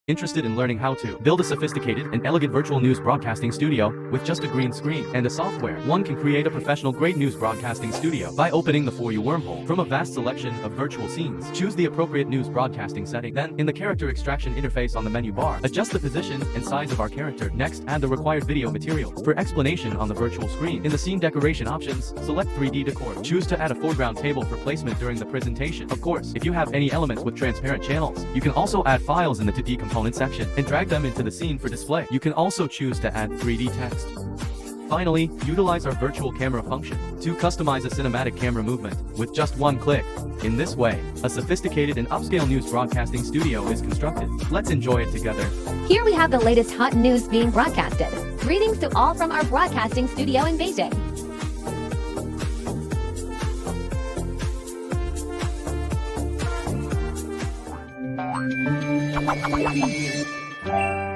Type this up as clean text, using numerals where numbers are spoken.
Interested in learning how to build a sophisticated and elegant virtual news broadcasting studio with just a green screen and a software? One can create a professional-grade news broadcasting studio by opening the For You wormhole. From a vast selection of virtual scenes, choose the appropriate news broadcasting setting. Then, in the character extraction interface on the menu bar, adjust the position and size of our character. Next, add the required video material. For explanation on the virtual screen, in the scene decoration options, select 3D decor. Choose to add a foreground table for placement during the presentation. Of course, if you have any elements with transparent channels, you can also add files in the 2D component section and drag them into the scene for display. You can also choose to add 3D text. Finally, utilize our virtual camera function to customize a cinematic camera movement with just one click. In this way, a sophisticated and upscale news broadcasting studio is constructed. Let's enjoy it together. Here we have the latest hot news being broadcasted. Greetings to all from our broadcasting studio in Beijing. Thank you.